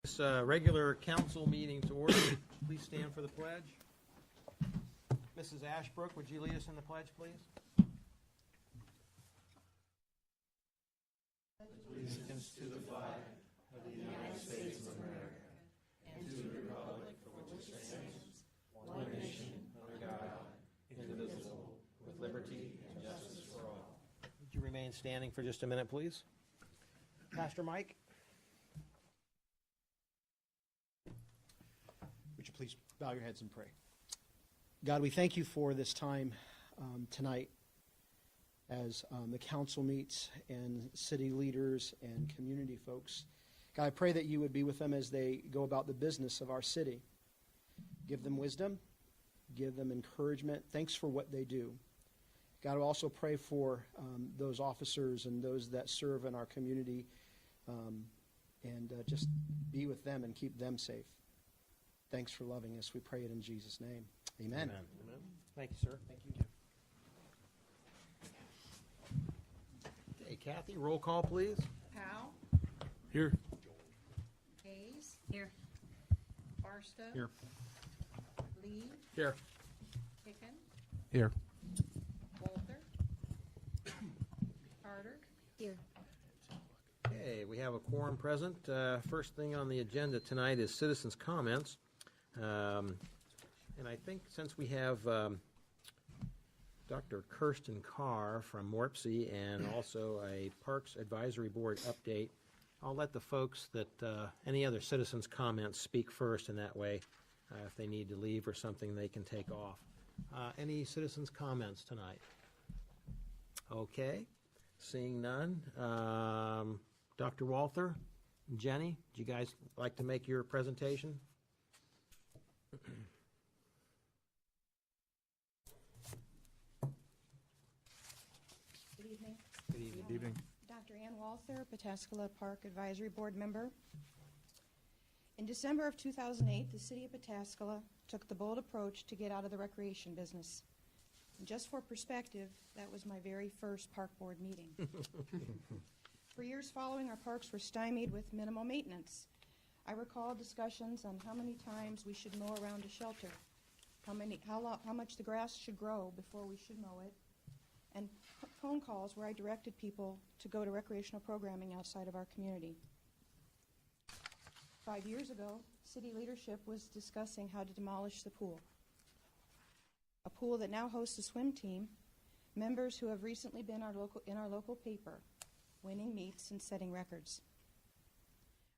This regular council meeting to order. Please stand for the pledge. Mrs. Ashbrook, would you lead us in the pledge, please? Allegiance to the flag of the United States of America and to the republic for which it stands, one nation, under God, indivisible, with liberty and justice for all. Would you remain standing for just a minute, please? Pastor Mike? Would you please bow your heads and pray? God, we thank you for this time tonight as the council meets and city leaders and community folks. God, I pray that you would be with them as they go about the business of our city. Give them wisdom. Give them encouragement. Thanks for what they do. God, I also pray for those officers and those that serve in our community and just be with them and keep them safe. Thanks for loving us. We pray it in Jesus' name. Amen. Amen. Thank you, sir. Thank you. Okay, Kathy, roll call, please. Powell. Here. Hayes. Here. Barstow. Here. Lee. Here. Hicken. Here. Walter. Carter. Here. Okay, we have a quorum present. First thing on the agenda tonight is citizens' comments. And I think since we have Dr. Kirsten Carr from Morpsey and also a Parks Advisory Board update, I'll let the folks that any other citizens' comments speak first, and that way, if they need to leave or something, they can take off. Any citizens' comments tonight? Okay, seeing none. Dr. Walther, Jenny, do you guys like to make your presentation? Good evening. Good evening. Good evening. Dr. Ann Walther, Pataskala Park Advisory Board member. In December of 2008, the city of Pataskala took the bold approach to get out of the recreation business. And just for perspective, that was my very first park board meeting. For years following, our parks were stymied with minimal maintenance. I recall discussions on how many times we should mow around a shelter, how much the grass should grow before we should mow it, and phone calls where I directed people to go to recreational programming outside of our community. 5 years ago, city leadership was discussing how to demolish the pool, a pool that now hosts a swim team, members who have recently been in our local paper, winning meets and setting records.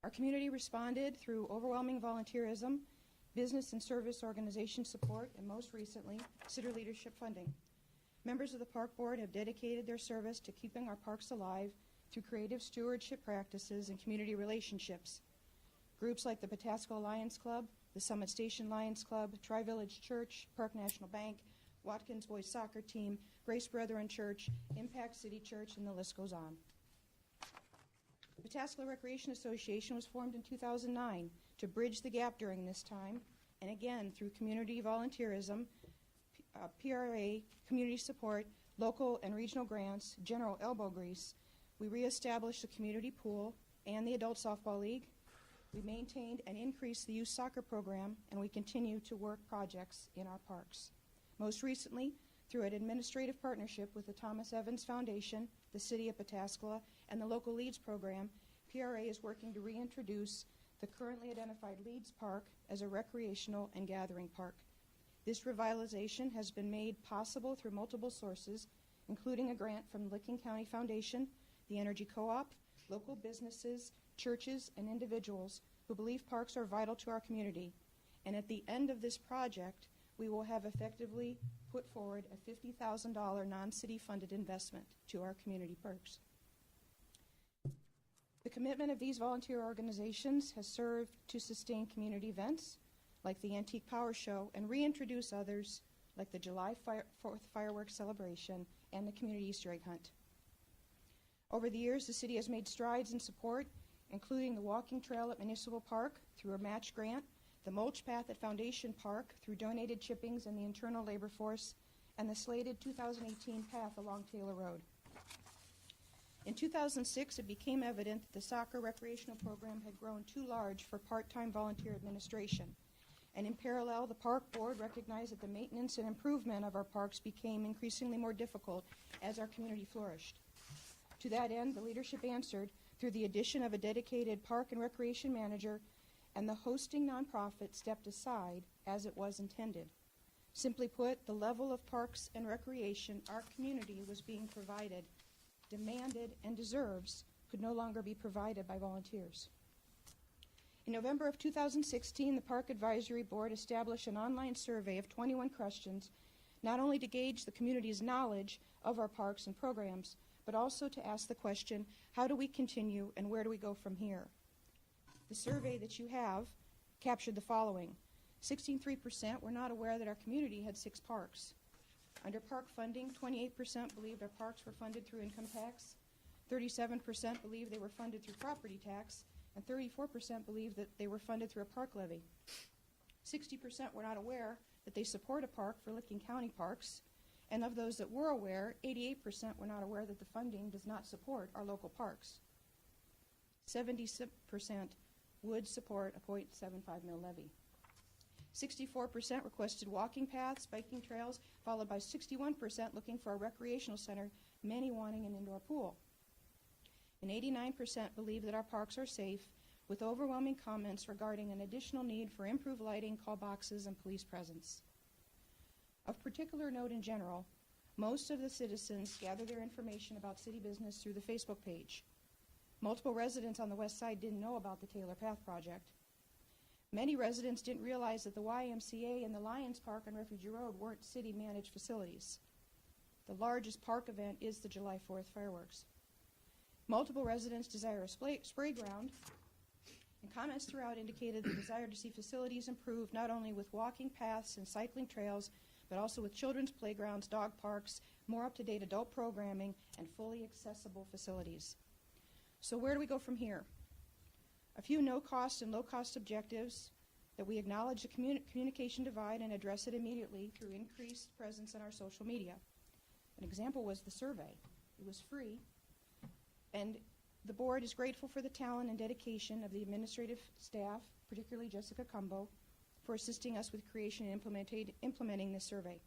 Our community responded through overwhelming volunteerism, business and service organization support, and most recently, city leadership funding. Members of the Park Board have dedicated their service to keeping our parks alive through creative stewardship practices and community relationships. Groups like the Pataskala Lions Club, the Summit Station Lions Club, Tri-Village Church, Park National Bank, Watkins Boys Soccer Team, Grace Brethren Church, Impact City Church, and the list goes on. The Pataskala Recreation Association was formed in 2009 to bridge the gap during this time, and again through community volunteerism, PRA, community support, local and regional grants, general elbow grease. We reestablished the community pool and the adult softball league. We maintained and increased the youth soccer program, and we continue to work projects in our parks. Most recently, through an administrative partnership with the Thomas Evans Foundation, the City of Pataskala, and the local Leeds program, PRA is working to reintroduce the currently identified Leeds Park as a recreational and gathering park. This revitalization has been made possible through multiple sources, including a grant from the Licking County Foundation, the Energy Co-op, local businesses, churches, and individuals who believe parks are vital to our community. And at the end of this project, we will have effectively put forward a $50,000 non-city funded investment to our community parks. The commitment of these volunteer organizations has served to sustain community events like the Antique Power Show and reintroduce others like the July 4th fireworks celebration and the community Easter egg hunt. Over the years, the city has made strides in support, including the walking trail at Municipal Park through a match grant, the mulch path at Foundation Park through donated chippings and the internal labor force, and the slated 2018 path along Taylor Road. In 2006, it became evident that the soccer recreational program had grown too large for part-time volunteer administration. And in parallel, the park board recognized that the maintenance and improvement of our parks became increasingly more difficult as our community flourished. To that end, the leadership answered through the addition of a dedicated park and recreation manager, and the hosting nonprofit stepped aside as it was intended. Simply put, the level of parks and recreation our community was being provided, demanded, and deserves could no longer be provided by volunteers. In November of 2016, the Park Advisory Board established an online survey of 21 questions, not only to gauge the community's knowledge of our parks and programs, but also to ask the question, how do we continue and where do we go from here? The survey that you have captured the following. 63% were not aware that our community had 6 parks. Under park funding, 28% believed our parks were funded through income tax, 37% believed they were funded through property tax, and 34% believed that they were funded through a park levy. 60% were not aware that they support a park for Licking County Parks, and of those that were aware, 88% were not aware that the funding does not support our local parks. 70% would support a .75 mil levy. 64% requested walking paths, biking trails, followed by 61% looking for a recreational center, many wanting an indoor pool. And 89% believe that our parks are safe, with overwhelming comments regarding an additional need for improved lighting, call boxes, and police presence. Of particular note in general, most of the citizens gather their information about city business through the Facebook page. Multiple residents on the west side didn't know about the Taylor Path project. Many residents didn't realize that the YMCA and the Lions Park on Refugee Road weren't city-managed facilities. The largest park event is the July 4th fireworks. Multiple residents desire a spray ground, and comments throughout indicated the desire to see facilities improved not only with walking paths and cycling trails, but also with children's playgrounds, dog parks, more up-to-date adult programming, and fully accessible facilities. So where do we go from here? A few no-cost and low-cost objectives: that we acknowledge the communication divide and address it immediately through increased presence in our social media. An example was the survey. It was free, and the board is grateful for the talent and dedication of the administrative staff, particularly Jessica Cumbo, for assisting us with creation and implementing this survey.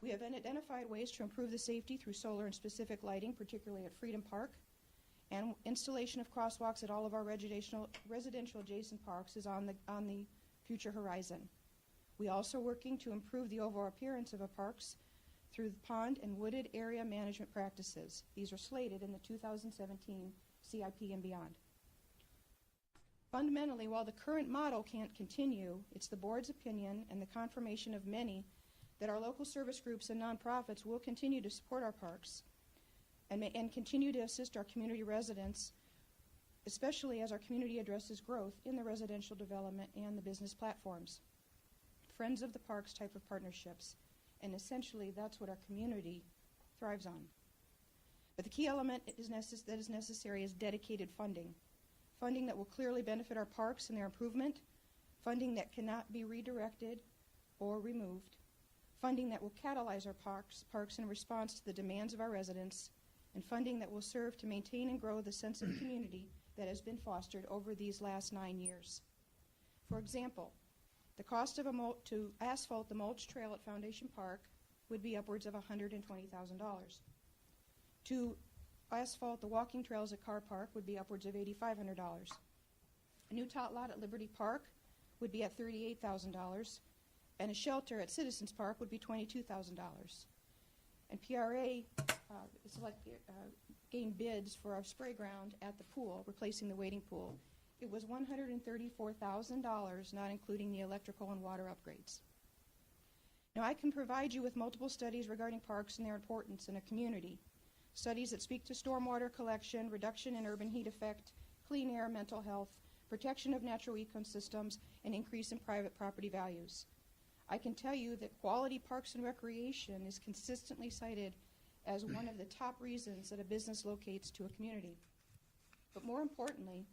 We have identified ways to improve the safety through solar and specific lighting, particularly at Freedom Park, and installation of crosswalks at all of our residential adjacent parks is on the future horizon. We are also working to improve the overall appearance of our parks through the pond and wooded area management practices. These are slated in the 2017 CIP and beyond. Fundamentally, while the current model can't continue, it's the board's opinion and the confirmation of many that our local service groups and nonprofits will continue to support our parks and continue to assist our community residents, especially as our community addresses growth in the residential development and the business platforms. Friends of the Parks type of partnerships, and essentially that's what our community thrives on. But the key element that is necessary is dedicated funding. Funding that will clearly benefit our parks and their improvement, funding that cannot be redirected or removed, funding that will catalyze our parks in response to the demands of our residents, and funding that will serve to maintain and grow the sense of community that has been fostered over these last 9 years. For example, the cost of to asphalt the mulch trail at Foundation Park would be upwards of $120,000. To asphalt the walking trails at Carr Park would be upwards of $8,500. A new tot lot at Liberty Park would be at $38,000, and a shelter at Citizens Park would be $22,000. And PRA gained bids for our spray ground at the pool, replacing the wading pool. It was $134,000, not including the electrical and water upgrades. Now, I can provide you with multiple studies regarding parks and their importance in a community. Studies that speak to stormwater collection, reduction in urban heat effect, clean air, mental health, protection of natural ecosystems, and increase in private property values. I can tell you that quality parks and recreation is consistently cited as one of the top reasons that a business locates to a community. But more importantly,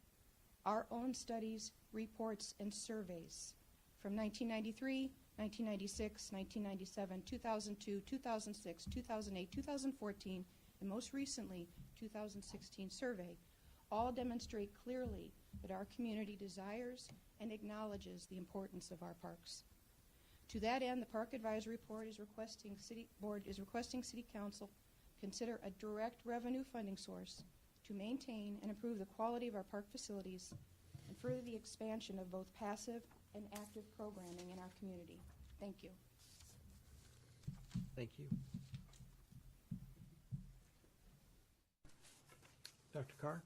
our own studies, reports, and surveys from 1993, 1996, 1997, 2002, 2006, 2008, 2014, and most recently, 2016 survey all demonstrate clearly that our community desires and acknowledges the importance of our parks. To that end, the Park Advisory Board is requesting City Council consider a direct revenue funding source to maintain and improve the quality of our park facilities and further the expansion of both passive and active programming in our community. Thank you. Thank you. Dr. Carr?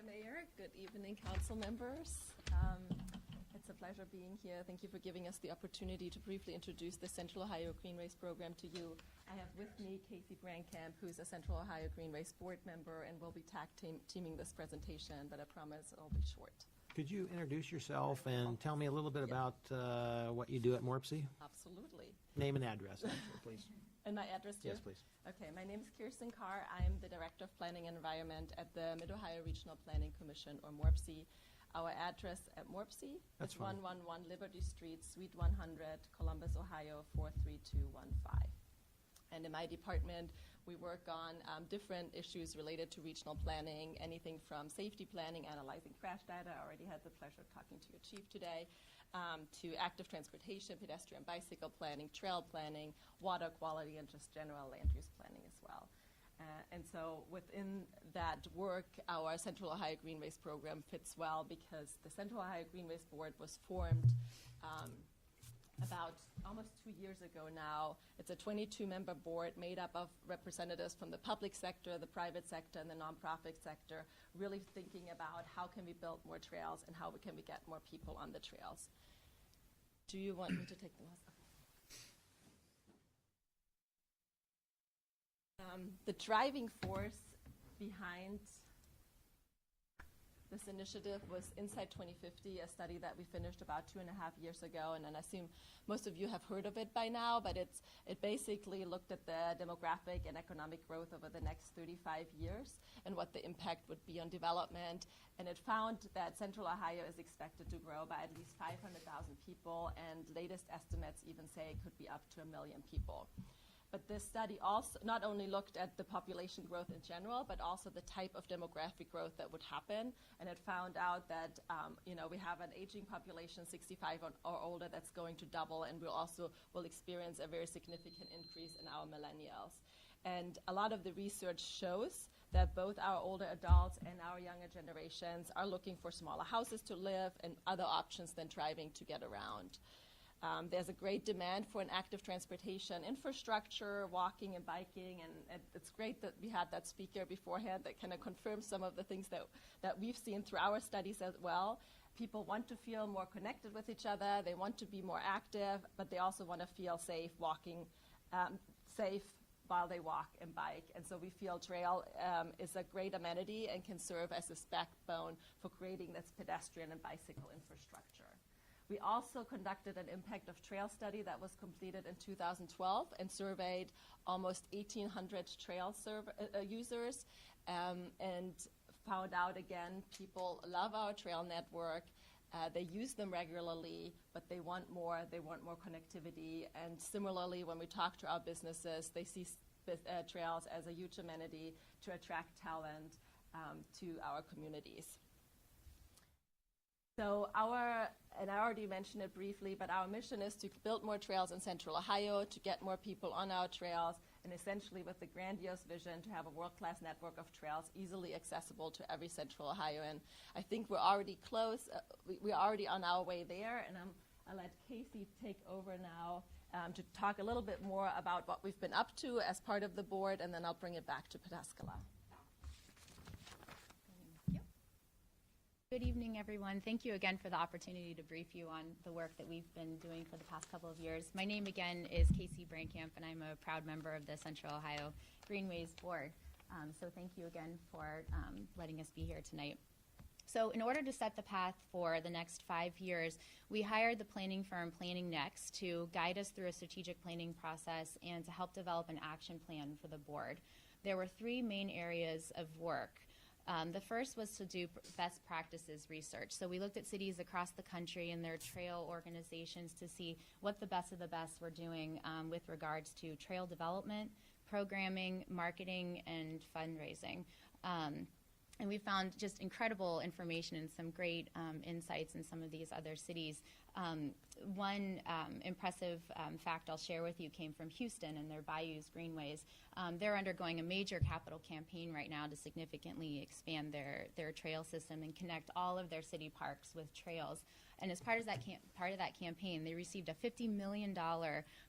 Mayor, good evening, council members. It's a pleasure being here. Thank you for giving us the opportunity to briefly introduce the Central Ohio Greenways program to you. I have with me Casey Brankamp, who's a Central Ohio Greenways board member, and we'll be teaming this presentation, but I promise it'll be short. Could you introduce yourself and tell me a little bit about what you do at Morpsey? Absolutely. Name and address, actually, please. And my address too? Yes, please. Okay, my name is Kirsten Carr. I'm the Director of Planning and Environment at the Mid-Ohio Regional Planning Commission, or Morpsey. Our address at Morpsey That's is fine. 111 Liberty Street, Suite 100, Columbus, Ohio, 43215. And in my department, we work on different issues related to regional planning, anything from safety planning, analyzing crash data. I already had the pleasure of talking to your chief today, to active transportation, pedestrian bicycle planning, trail planning, water quality, and just general land use planning as well. And so within that work, our Central Ohio Greenways program fits well because the Central Ohio Greenways Board was formed about almost 2 years ago now. It's a 22-member board made up of representatives from the public sector, the private sector, and the nonprofit sector, really thinking about how can we build more trails and how can we get more people on the trails. Do you want me to take the last? The driving force behind this initiative was Insight 2050, a study that we finished about 2.5 years ago, and I assume most of you have heard of it by now, but it basically looked at the demographic and economic growth over the next 35 years and what the impact would be on development, and it found that Central Ohio is expected to grow by at least 500,000 people, and latest estimates even say it could be up to 1 million people. But this study also not only looked at the population growth in general, but also the type of demographic growth that would happen. And it found out that, we have an aging population, 65 or older, that's going to double, and will experience a very significant increase in our millennials. And a lot of the research shows that both our older adults and our younger generations are looking for smaller houses to live and other options than driving to get around. There's a great demand for an active transportation infrastructure, walking and biking, and it's great that we had that speaker beforehand that kind of confirms some of the things that we've seen through our studies as well. People want to feel more connected with each other, they want to be more active, but they also want to feel safe safe while they walk and bike. And so we feel trail is a great amenity and can serve as a backbone for creating this pedestrian and bicycle infrastructure. We also conducted an impact of trail study that was completed in 2012 and surveyed almost 1,800 trail users and found out, again, people love our trail network. They use them regularly, but they want more. They want more connectivity. And similarly, when we talk to our businesses, they see trails as a huge amenity to attract talent to our communities. So and I already mentioned it briefly, but our mission is to build more trails in Central Ohio, to get more people on our trails, and essentially with the grandiose vision to have a world-class network of trails easily accessible to every Central Ohioan. I think we're already close. We're already on our way there, and I'll let Casey take over now to talk a little bit more about what we've been up to as part of the board, and then I'll bring it back to Pataskala. Good evening, everyone. Thank you again for the opportunity to brief you on the work that we've been doing for the past couple of years. My name again is Casey Brankamp, and I'm a proud member of the Central Ohio Greenways Board. So thank you again for letting us be here tonight. So in order to set the path for the next 5 years, we hired the planning firm Planning Next to guide us through a strategic planning process and to help develop an action plan for the board. There were 3 main areas of work. The first was to do best practices research. So we looked at cities across the country and their trail organizations to see what the best of the best were doing with regards to trail development, programming, marketing, and fundraising. And we found just incredible information and some great insights in some of these other cities. One impressive fact I'll share with you came from Houston and their Bayous Greenways. They're undergoing a major capital campaign right now to significantly expand their trail system and connect all of their city parks with trails. And as part of that campaign, they received a $50 million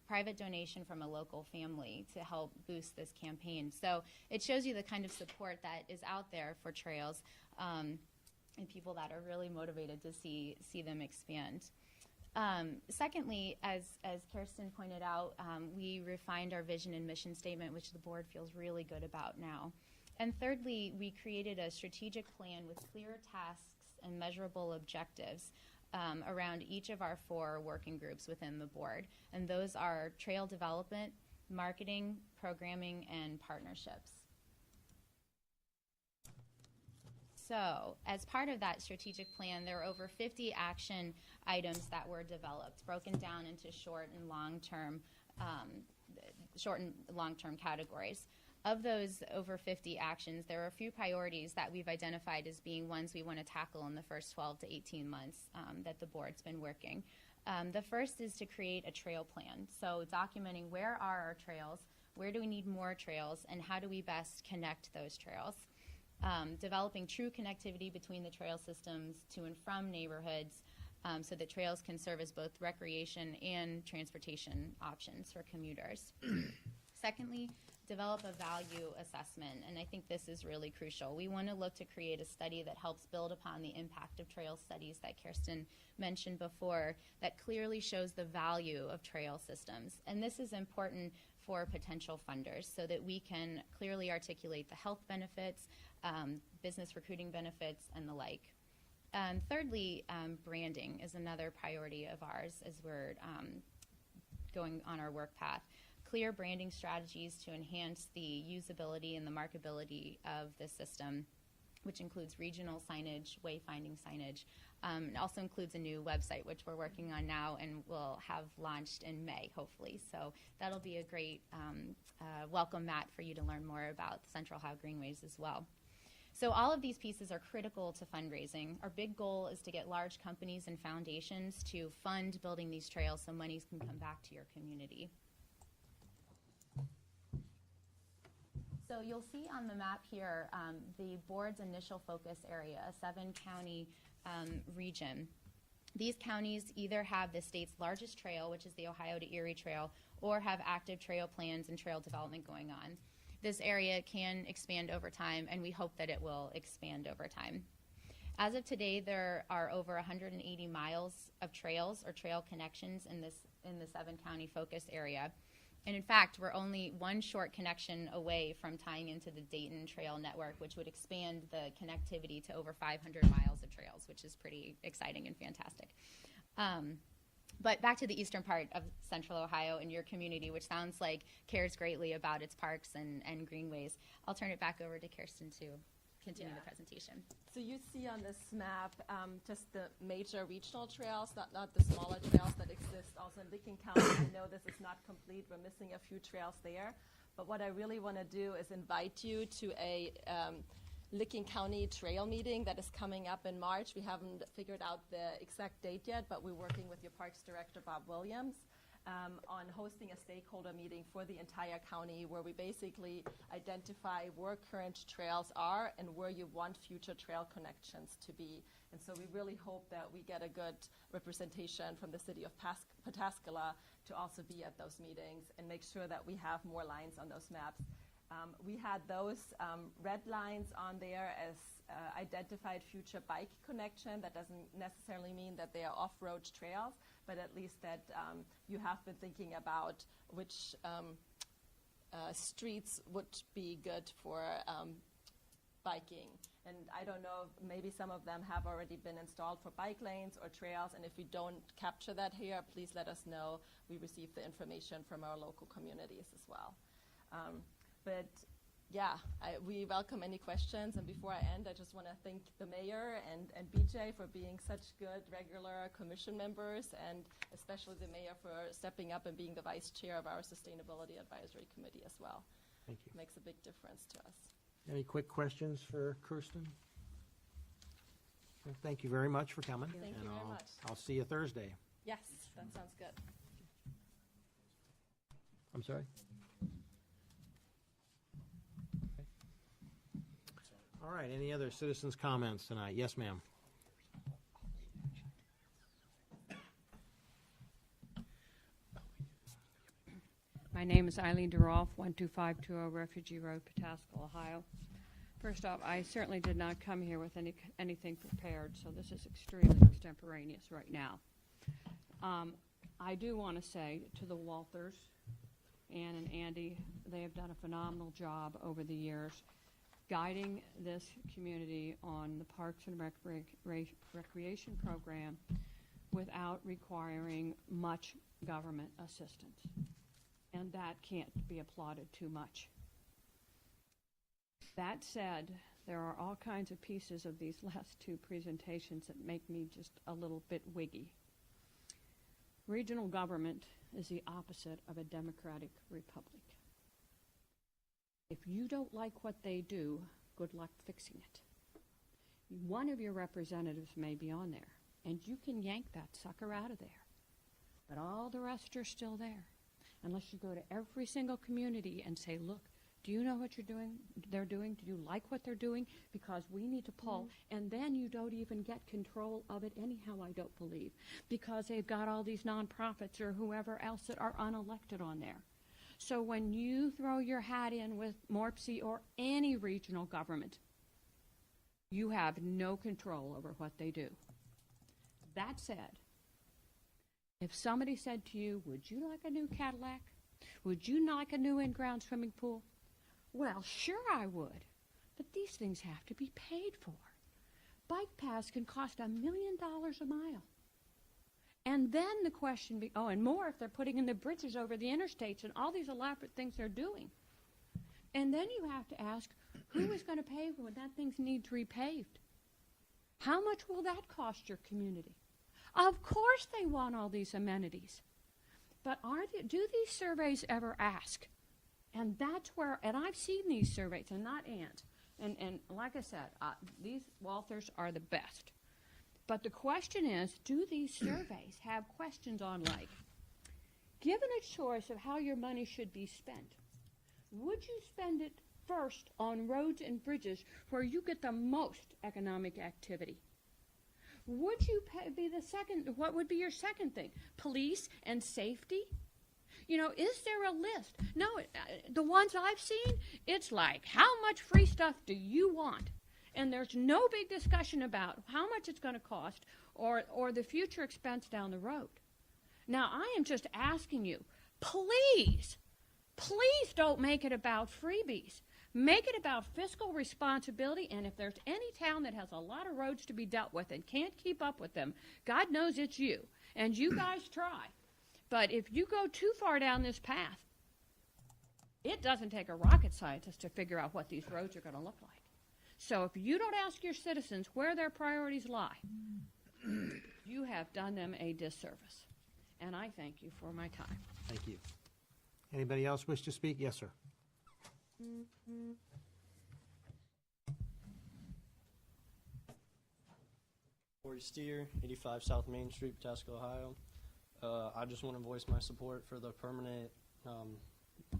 private donation from a local family to help boost this campaign. So it shows you the kind of support that is out there for trails and people that are really motivated to see them expand. Secondly, as Kirsten pointed out, we refined our vision and mission statement, which the board feels really good about now. And thirdly, we created a strategic plan with clear tasks and measurable objectives around each of our 4 working groups within the board. And those are trail development, marketing, programming, and partnerships. So as part of that strategic plan, there were over 50 action items that were developed, broken down into short and long-term categories. Of those over 50 actions, there are a few priorities that we've identified as being ones we want to tackle in the first 12 to 18 months that the board's been working. The first is to create a trail plan. So documenting where are our trails, where do we need more trails, and how do we best connect those trails. Developing true connectivity between the trail systems to and from neighborhoods so that trails can serve as both recreation and transportation options for commuters. Secondly, develop a value assessment, and I think this is really crucial. We want to look to create a study that helps build upon the impact of trail studies that Kirsten mentioned before that clearly shows the value of trail systems. And this is important for potential funders so that we can clearly articulate the health benefits, business recruiting benefits, and the like. Thirdly, branding is another priority of ours as we're going on our work path. Clear branding strategies to enhance the usability and the marketability of the system, which includes regional signage, wayfinding signage. It also includes a new website, which we're working on now and will have launched in May, hopefully. So that'll be a great welcome mat for you to learn more about the Central Ohio Greenways as well. So all of these pieces are critical to fundraising. Our big goal is to get large companies and foundations to fund building these trails so monies can come back to your community. So you'll see on the map here the board's initial focus area, a 7-county region. These counties either have the state's largest trail, which is the Ohio to Erie Trail, or have active trail plans and trail development going on. This area can expand over time, and we hope that it will expand over time. As of today, there are over 180 miles of trails or trail connections in the 7-county focus area. And in fact, we're only one short connection away from tying into the Dayton Trail Network, which would expand the connectivity to over 500 miles of trails, which is pretty exciting and fantastic. But back to the eastern part of Central Ohio and your community, which sounds like cares greatly about its parks and greenways. I'll turn it back over to Kirsten to continue the presentation. So you see on this map just the major regional trails, not the smaller trails that exist also in Licking County. I know this is not complete. We're missing a few trails there. But what I really want to do is invite you to a Licking County trail meeting that is coming up in March. We haven't figured out the exact date yet, but we're working with your Parks Director, Bob Williams, on hosting a stakeholder meeting for the entire county where we basically identify where current trails are and where you want future trail connections to be. And so we really hope that we get a good representation from the city of Pataskala to also be at those meetings and make sure that we have more lines on those maps. We had those red lines on there as identified future bike connection. That doesn't necessarily mean that they are off-road trails, but at least that you have been thinking about which streets would be good for biking. And I don't know, maybe some of them have already been installed for bike lanes or trails, and if we don't capture that here, please let us know. We receive the information from our local communities as well. But we welcome any questions. And before I end, I just want to thank the mayor and BJ for being such good regular commission members, and especially the mayor for stepping up and being the vice chair of our Sustainability Advisory Committee as well. Thank you. Makes a big difference to us. Any quick questions for Kirsten? Well, thank you very much for coming. Thank and you very I'll- much. I'll see you Thursday. Yes, that sounds good. I'm sorry? All right, any other citizens' comments tonight? Yes, ma'am. My name is Eileen DeRolf, 12520 Refugee Road, Pataskal, Ohio. First off, I certainly did not come here with anything prepared, so this is extremely extemporaneous right now. I do want to say to the Walthers, Ann and Andy, they have done a phenomenal job over the years guiding this community on the Parks and Recreation program without requiring much government assistance. And that can't be applauded too much. That said, there are all kinds of pieces of these last two presentations that make me just a little bit wiggy. Regional government is the opposite of a democratic republic. If you don't like what they do, good luck fixing it. One of your representatives may be on there, and you can yank that sucker out of there. But all the rest are still there. Unless you go to every single community and say, look, do you know what they're doing? Do you like what they're doing? Because we need to pull. And then you don't even get control of it anyhow, I don't believe. Because they've got all these nonprofits or whoever else that are unelected on there. So when you throw your hat in with MORPC or any regional government, you have no control over what they do. That said, if somebody said to you, would you like a new Cadillac? Would you like a new in-ground swimming pool? Well, sure I would, but these things have to be paid for. Bike paths can cost $1 million a mile. And then the question, and more if they're putting in the bridges over the interstates and all these elaborate things they're doing. And then you have to ask, who is going to pay when that thing needs repaved? How much will that cost your community? Of course they want all these amenities. But do these surveys ever ask? And that's where, and I've seen these surveys, and not Ant. And like I said, these Walthers are the best. But the question is, do these surveys have questions on like, given a choice of how your money should be spent, would you spend it first on roads and bridges where you get the most economic activity? Would you be the second, what would be your second thing? Police and safety? You know, is there a list? No, the ones I've seen, it's like, how much free stuff do you want? And there's no big discussion about how much it's going to cost or the future expense down the road. Now, I am just asking you, please don't make it about freebies. Make it about fiscal responsibility, and if there's any town that has a lot of roads to be dealt with and can't keep up with them, God knows it's you, and you guys try. But if you go too far down this path, it doesn't take a rocket scientist to figure out what these roads are going to look like. So if you don't ask your citizens where their priorities lie, you have done them a disservice. And I thank you for my time. Thank you. Anybody else wish to speak? Yes, sir. Corey Steer, 85 South Main Street, Pataskal, Ohio. I just want to voice my support for the permanent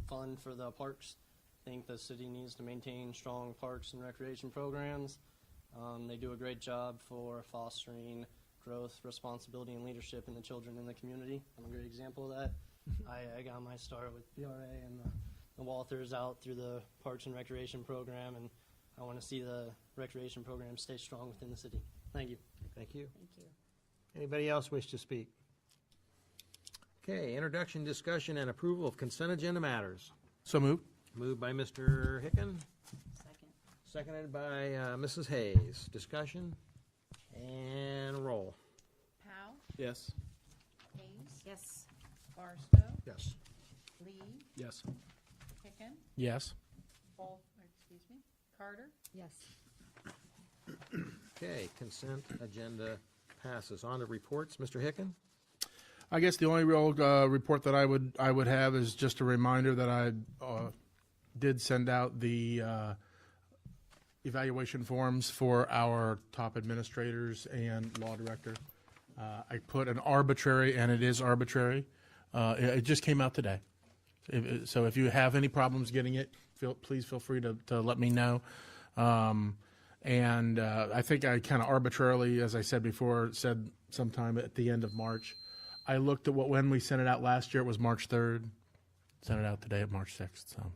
fund for the parks. I think the city needs to maintain strong parks and recreation programs. They do a great job for fostering growth, responsibility, and leadership in the children in the community. I'm a great example of that. I got my start with BRA and the Walthers out through the Parks and Recreation program, and I want to see the recreation program stay strong within the city. Thank you. Thank you. Thank you. Anybody else wish to speak? Okay, introduction, discussion, and approval of consent agenda matters. So moved. Moved by Mr. Hicken, Second. seconded by Mrs. Hayes. Discussion and roll. Powell, Yes. Hayes, Yes. Barstow, Yes. Lee, Yes. Hicken, Yes. Carter. Yes. Okay, consent agenda passes. On to reports. Mr. Hicken? I guess the only real report that I would have is just a reminder that I did send out the evaluation forms for our top administrators and law director. I put an arbitrary, and it is arbitrary. It just came out today. So if you have any problems getting it, please feel free to let me know. And I think I kind of arbitrarily, as I said before, said sometime at the end of March. I looked at when we sent it out last year, it was March 3rd. Sent it out today at March 6th. So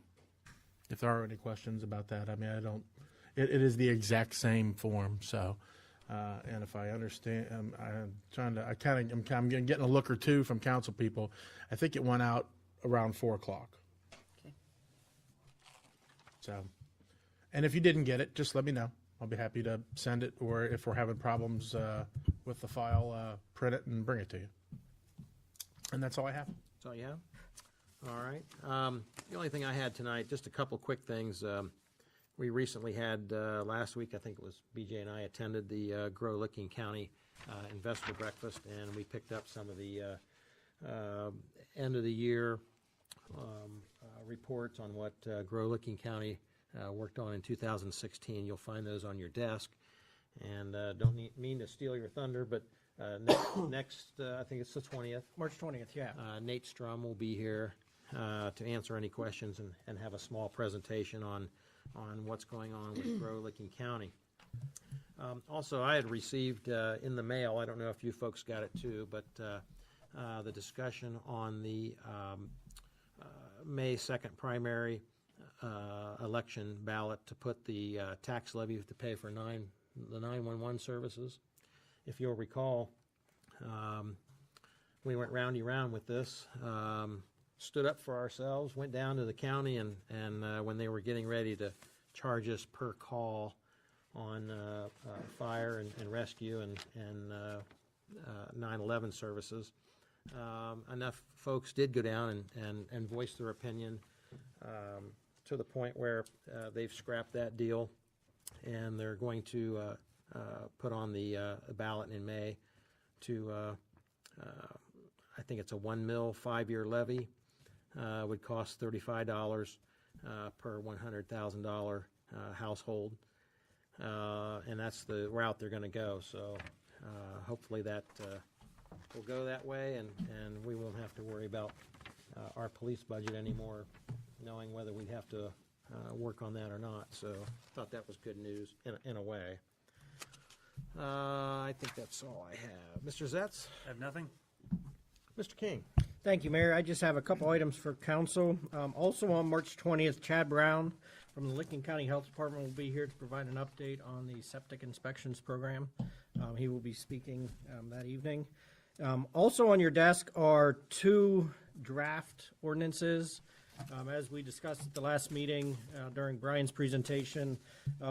if there are any questions about that, I mean, it is the exact same form. So, and if I understand, I'm getting a look or two from council people. I think it went out around 4 o'clock. Okay. So, and if you didn't get it, just let me know. I'll be happy to send it, or if we're having problems with the file, print it and bring it to you. And that's all I have. That's all you have? All right. The only thing I had tonight, just a couple quick things. We recently had, last week, I think it was BJ and I attended the Grow-Licking County Investor Breakfast, and we picked up some of the end of the year reports on what Grow-Licking County worked on in 2016. You'll find those on your desk. And don't mean to steal your thunder, but next I think it's the 20th. March 20th, yeah. Nate Strum will be here to answer any questions and have a small presentation on what's going on with Grow-Licking County. Also, I had received in the mail, I don't know if you folks got it too, but the discussion on the May 2nd primary election ballot to put the tax levy to pay for the 911 services. If you'll recall, we went roundy round with this, stood up for ourselves, went down to the county, and when they were getting ready to charge us per call on fire and rescue and 911 services, enough folks did go down and voice their opinion to the point where they've scrapped that deal, and they're going to put on the ballot in May to, I think it's a 1 mil 5-year levy, would cost $35 per $100,000 household, and that's the route they're going to go. So hopefully that will go that way, and we won't have to worry about our police budget anymore, knowing whether we'd have to work on that or not. So I thought that was good news in a way. I think that's all I have. Mr. Zetz? I have nothing. Mr. King? Thank you, Mayor. I just have a couple items for council. Also on March 20th, Chad Brown from the Licking County Health Department will be here to provide an update on the septic inspections program. He will be speaking that evening. Also on your desk are 2 draft ordinances. As we discussed at the last meeting during Brian's presentation,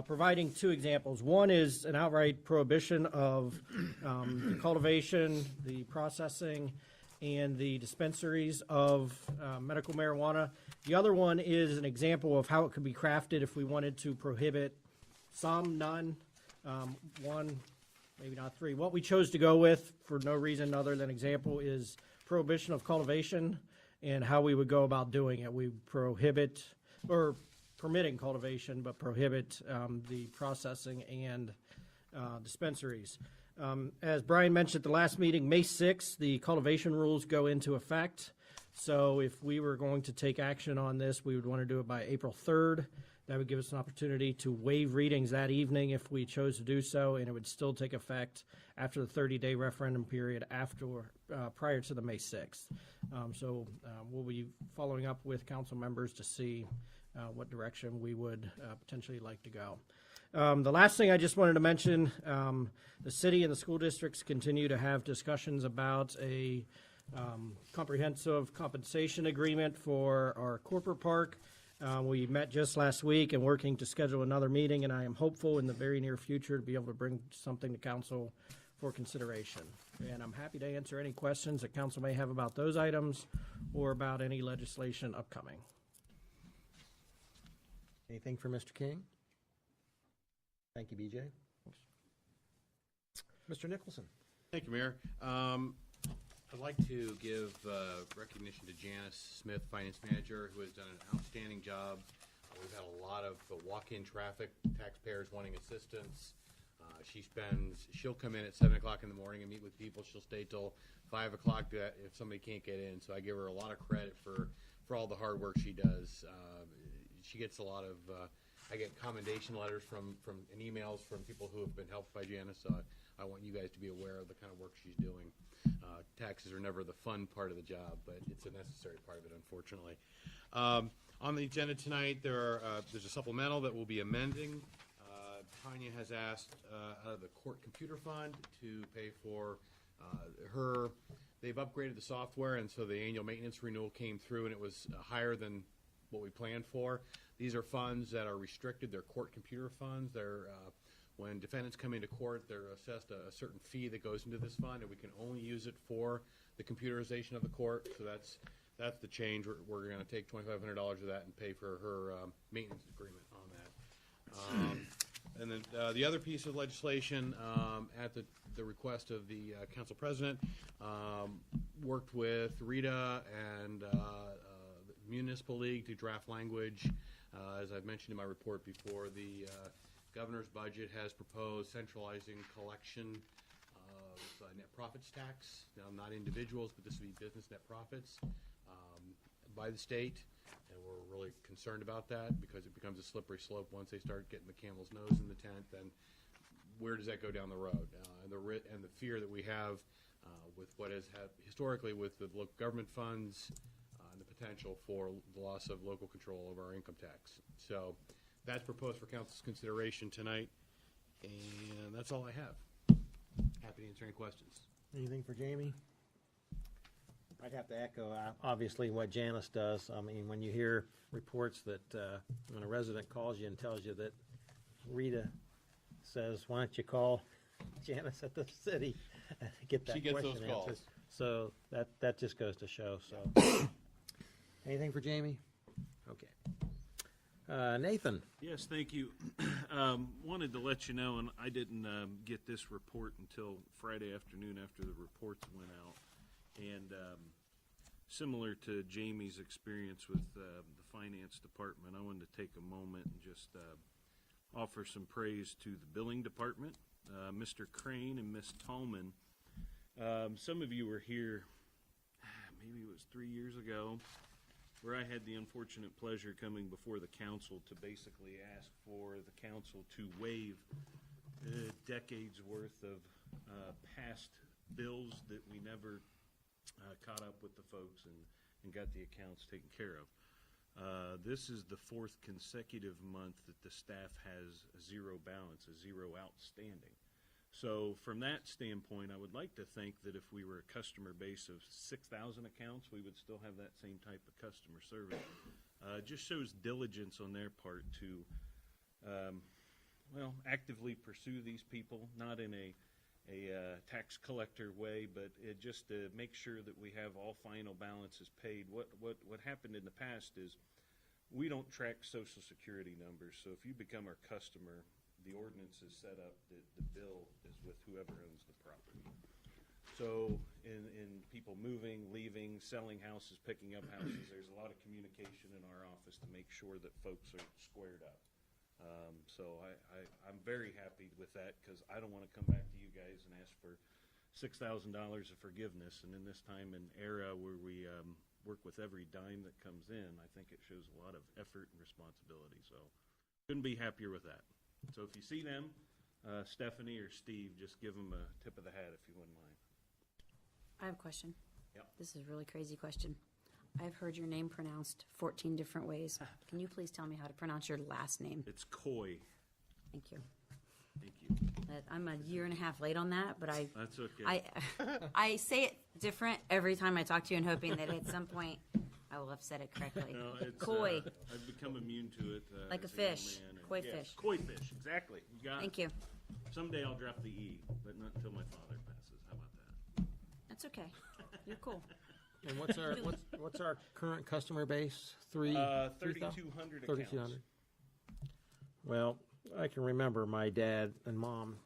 providing 2 examples. One is an outright prohibition of the cultivation, the processing, and the dispensaries of medical marijuana. The other one is an example of how it could be crafted if we wanted to prohibit some, none, 1, maybe not 3. What we chose to go with, for no reason other than example, is prohibition of cultivation and how we would go about doing it. We prohibit, or permitting cultivation, but prohibit the processing and dispensaries. As Brian mentioned at the last meeting, May 6th, the cultivation rules go into effect. So if we were going to take action on this, we would want to do it by April 3rd. That would give us an opportunity to waive readings that evening if we chose to do so, and it would still take effect after the 30-day referendum period prior to the May 6th. So we'll be following up with council members to see what direction we would potentially like to go. The last thing I just wanted to mention, the city and the school districts continue to have discussions about a comprehensive compensation agreement for our corporate park. We met just last week and working to schedule another meeting, and I am hopeful in the very near future to be able to bring something to council for consideration. And I'm happy to answer any questions that council may have about those items or about any legislation upcoming. Anything for Mr. King? Thank you, BJ. Mr. Nicholson. Thank you, Mayor. I'd like to give recognition to Janice Smith, Finance Manager, who has done an outstanding job. We've had a lot of walk-in traffic, taxpayers wanting assistance. She'll come in at 7 o'clock in the morning and meet with people. She'll stay till 5 o'clock if somebody can't get in. So I give her a lot of credit for all the hard work she does. She gets a lot of, I get commendation letters from and emails from people who have been helped by Janice. So I want you guys to be aware of the kind of work she's doing. Taxes are never the fun part of the job, but it's a necessary part of it, unfortunately. On the agenda tonight, there's a supplemental that we'll be amending. Tanya has asked out of the court computer fund to pay for they've upgraded the software, and so the annual maintenance renewal came through, and it was higher than what we planned for. These are funds that are restricted. They're court computer funds. They're when defendants come into court, they're assessed a certain fee that goes into this fund, and we can only use it for the computerization of the court. So that's the change. We're going to take $2,500 of that and pay for her maintenance agreement on that. And then the other piece of legislation, at the request of the council president, worked with Rita and the Municipal League to draft language. As I've mentioned in my report before, the governor's budget has proposed centralizing collection of net profits tax. Now, not individuals, but this would be business net profits by the state. And we're really concerned about that because it becomes a slippery slope once they start getting the camel's nose in the tent. Then where does that go down the road? And the fear that we have with what has historically with the local government funds and the potential for the loss of local control over our income tax. So that's proposed for council's consideration tonight, and that's all I have. Happy to answer any questions. Anything for Jamie? I'd have to echo, obviously, what Janice does. I mean, when you hear reports that when a resident calls you and tells you that Rita says, why don't you call Janice at the city and get that She gets question those calls. answered. So that just goes to show. So, anything for Jamie? Okay. Nathan. Yes, thank you. Wanted to let you know, and I didn't get this report until Friday afternoon after the reports went out. And similar to Jamie's experience with the finance department, I wanted to take a moment and just offer some praise to the billing department, Mr. Crane and Ms. Tallman. Some of you were here, maybe it was 3 years ago, where I had the unfortunate pleasure coming before the council to basically ask for the council to waive decades worth of past bills that we never caught up with the folks and got the accounts taken care of. This is the fourth consecutive month that the staff has a zero balance, a zero outstanding. So from that standpoint, I would like to think that if we were a customer base of 6,000 accounts, we would still have that same type of customer service. It just shows diligence on their part to, actively pursue these people, not in a tax collector way, but just to make sure that we have all final balances paid. What happened in the past is we don't track Social Security numbers, so if you become our customer, the ordinance is set up that the bill is with whoever owns the property. So in people moving, leaving, selling houses, picking up houses, there's a lot of communication in our office to make sure that folks are squared up. So I'm very happy with that because I don't want to come back to you guys and ask for $6,000 of forgiveness. And in this time and era where we work with every dime that comes in, I think it shows a lot of effort and responsibility. So couldn't be happier with that. So if you see them, Stephanie or Steve, just give them a tip of the hat if you wouldn't mind. I have a question. Yep. This is a really crazy question. I've heard your name pronounced 14 different ways. Can you please tell me how to pronounce your last name? It's Coy. Thank you. Thank you. I'm a year and a half late on that, but That's okay. I say it different every time I talk to you and hoping that at some point I will have said it correctly. No, it's, Koi. I've become immune to it. Like a as young fish. man, and- Koi yes, fish. Koi fish, exactly. You got Thank it. you. Someday I'll drop the E, but not until my father passes. How about that? That's okay. You're cool. And what's our current customer base? 3,200 accounts. 3,200. Well, I can remember my dad and mom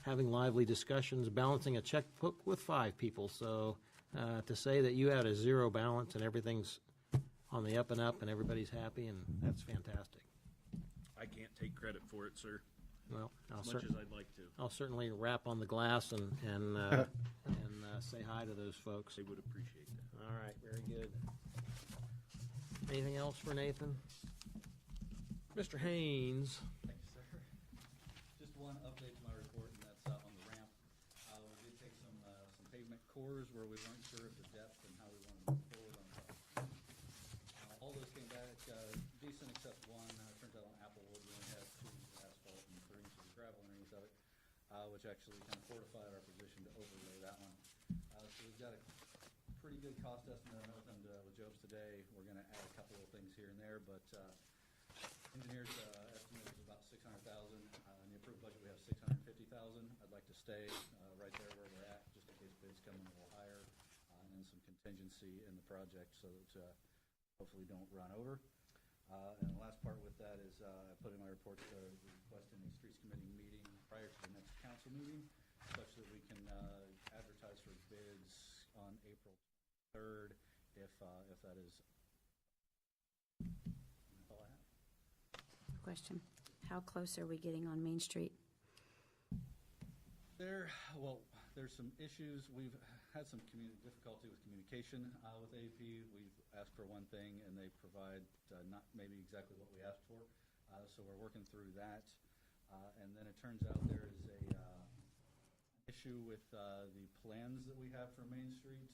having lively discussions, balancing a checkbook with 5 people. So to say that you had a zero balance and everything's on the up and up and everybody's happy, and that's fantastic. I can't take credit for it, sir, Well, as much as I'd like to. I'll certainly rap on the glass and say hi to those folks. They would appreciate that. All right, very good. Anything else for Nathan? Mr. Haynes. Thank you, sir. Just one update to my report, and that's on the ramp. We did take some pavement cores where we weren't sure of the depth and how we wanted to move forward on that. All those came back decent except one. Turns out on Applewood we only had 2 asphalt and 3 inches of gravel underneath of it, which actually kind of fortified our position to overlay that one. So we've got a pretty good cost estimate. I met with Jobs today. We're going to add a couple of things here and there, but engineers estimate is about $600,000. In the approved budget, we have $650,000. I'd like to stay right there where we're at, just in case bids come in a little higher, and some contingency in the project so that hopefully don't run over. And the last part with that is I put in my report requesting a streets committee meeting prior to the next council meeting, such that we can advertise for bids on April 3rd, if that is all I have. Question. How close are we getting on Main Street? There's some issues. We've had some difficulty with communication with AEP. We've asked for one thing, and they provide not maybe exactly what we asked for. So we're working through that. And then it turns out there is a issue with the plans that we have for Main Street.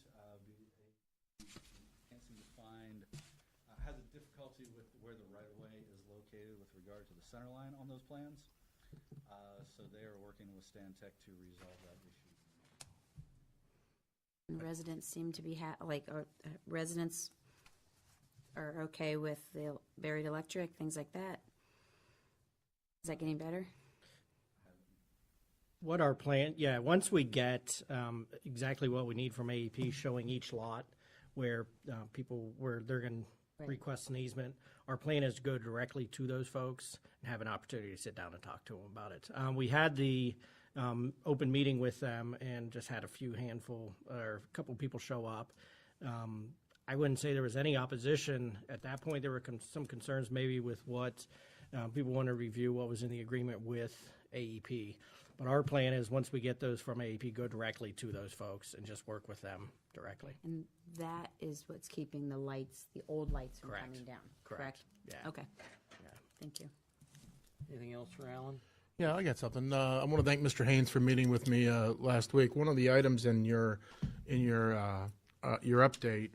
Can't seem to find, has a difficulty with where the right-of-way is located with regard to the center line on those plans. So they are working with Stan Tech to resolve that issue. And residents seem to be, residents are okay with the buried electric, things like that. Is that getting better? What our plan, once we get exactly what we need from AEP, showing each lot where where they're going to request an easement, our plan is to go directly to those folks and have an opportunity to sit down and talk to them about it. We had the open meeting with them and just had a couple people show up. I wouldn't say there was any opposition. At that point, there were some concerns maybe with what people want to review what was in the agreement with AEP. But our plan is once we get those from AEP, go directly to those folks and just work with them directly. And that is what's keeping the lights, the old lights from Correct. coming down. Correct. Yeah. Okay. Yeah. Thank you. Anything else for Alan? Yeah, I got something. I want to thank Mr. Haynes for meeting with me last week. One of the items in your update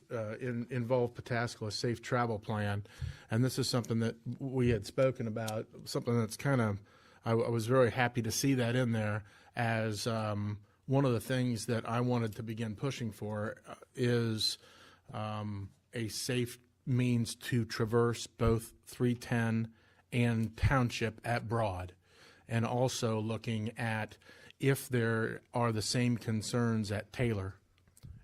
involved Pataskala Safe Travel Plan, and this is something that we had spoken about. Something that's kind of I was very happy to see that in there as one of the things that I wanted to begin pushing for is a safe means to traverse both 310 and Township at Broad, and also looking at if there are the same concerns at Taylor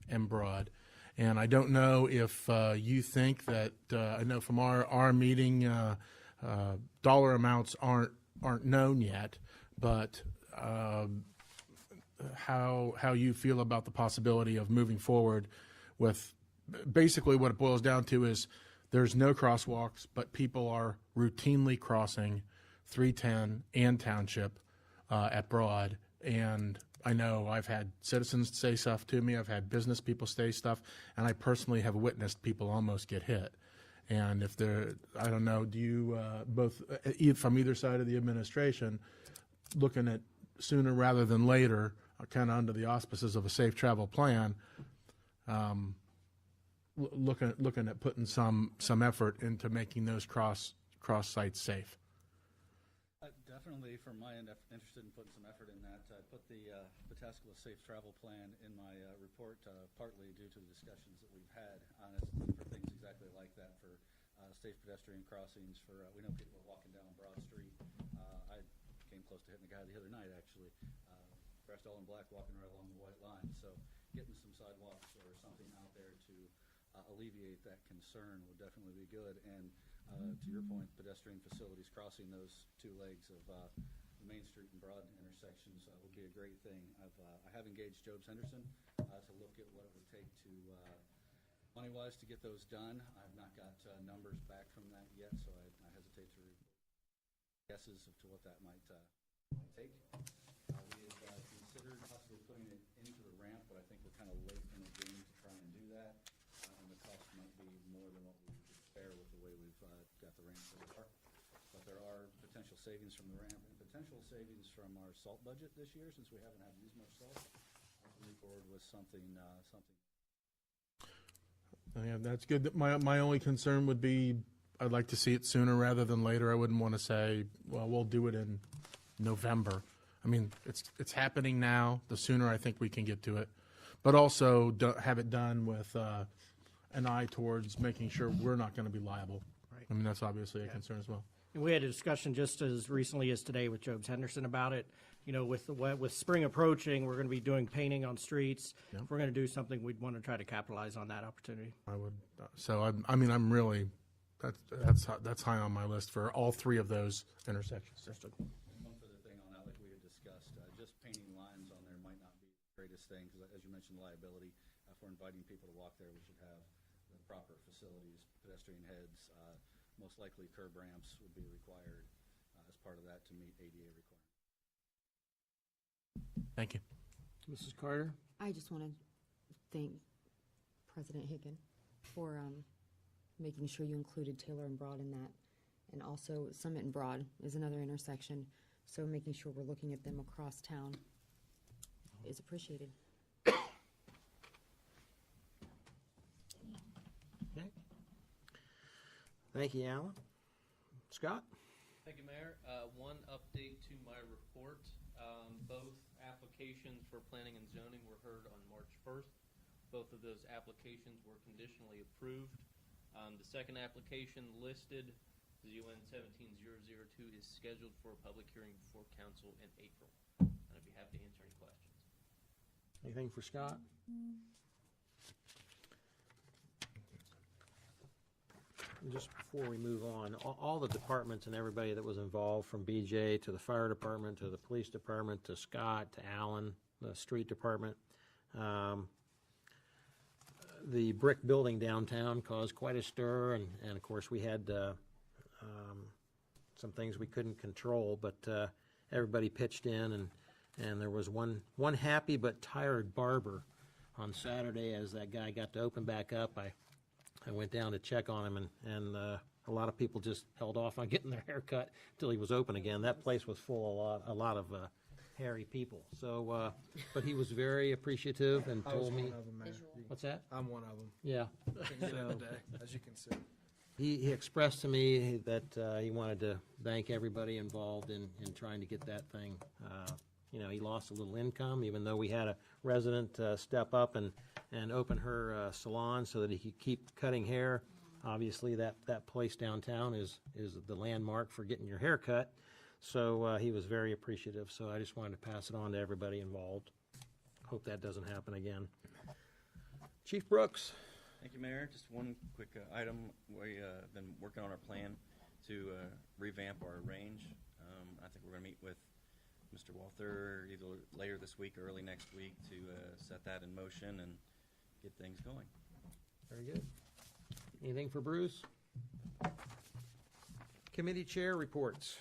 and Broad. And I don't know if you think that, I know from our meeting, dollar amounts aren't known yet, but how you feel about the possibility of moving forward with basically what it boils down to is there's no crosswalks, but people are routinely crossing 310 and Township at Broad. And I know I've had citizens say stuff to me, I've had business people say stuff, and I personally have witnessed people almost get hit. And if they're, I don't know, do you both from either side of the administration looking at sooner rather than later, kind of under the auspices of a safe travel plan, looking at putting some effort into making those cross sites safe? Definitely, from my end, interested in putting some effort in that. I put the Pataskala Safe Travel Plan in my report, partly due to the discussions that we've had on it, for things exactly like that, for safe pedestrian crossings. For we know people are walking down Broad Street. I came close to hitting a guy the other night, actually, dressed all in black, walking right along the white line. So getting some sidewalks or something out there to alleviate that concern would definitely be good. And To your point, pedestrian facilities crossing those two legs of the Main Street and Broad intersections would be a great thing. I have engaged Jobs Henderson to look at what it would take to money-wise to get those done. I've not got numbers back from that yet, so I hesitate to guesses as to what that might take. We had considered possibly putting it into the ramp, but I think we're kind of late in the game to try and do that, and the cost might be more than what we could spare with the way we've got the ramp so far. But there are potential savings from the ramp and potential savings from our salt budget this year, since we haven't had to use much salt. I'll move forward with something. Yeah, that's good. My only concern would be I'd like to see it sooner rather than later. I wouldn't want to say, well, we'll do it in November. I mean, it's happening now. The sooner I think we can get to it, but also have it done with an eye towards making sure we're not going to be liable. Right. I mean, that's obviously a concern as well. And we had a discussion just as recently as today with Jobs Henderson about it. You know, with spring approaching, we're going to be doing painting on streets. Yeah. If we're going to do something, we'd want to try to capitalize on that opportunity. I would. So I'm really that's high on my list for all three of those intersections. One further thing on that, like we had discussed, just painting lines on there might not be the greatest thing, because as you mentioned, liability. If we're inviting people to walk there, we should have the proper facilities, pedestrian heads. Most likely curb ramps would be required as part of that to meet ADA requirements. Thank you. Mrs. Carter? I just want to thank President Hicken for making sure you included Taylor and Broad in that. And also Summit and Broad is another intersection. So making sure we're looking at them across town is appreciated. Okay. Thank you, Alan. Scott? Thank you, Mayor. One update to my report. Both applications for planning and zoning were heard on March 1st. Both of those applications were conditionally approved. The second application listed, ZUN 17002, is scheduled for a public hearing before council in April. And I'd be happy to answer any questions. Anything for Scott? Just before we move on, all the departments and everybody that was involved, from BJ to the fire department to the police department to Scott to Alan, the street department, the brick building downtown caused quite a stir, and of course we had some things we couldn't control, but everybody pitched in, and there was one happy but tired barber on Saturday as that guy got to open back up. I went down to check on him, and a lot of people just held off on getting their hair cut until he was open again. That place was full of a lot of hairy people. So, but he was very appreciative and told me. One of them, Mayor. What's that? I'm one of them. Yeah. As you can see. He expressed to me that he wanted to thank everybody involved in trying to get that thing. He lost a little income, even though we had a resident step up and open her salon so that he could keep cutting hair. Obviously, that place downtown is the landmark for getting your hair cut. So he was very appreciative. So I just wanted to pass it on to everybody involved. Hope that doesn't happen again. Chief Brooks. Thank you, Mayor. Just one quick item. We've been working on our plan to revamp our range. I think we're going to meet with Mr. Walther either later this week or early next week to set that in motion and get things going. Very good. Anything for Bruce? Committee chair reports.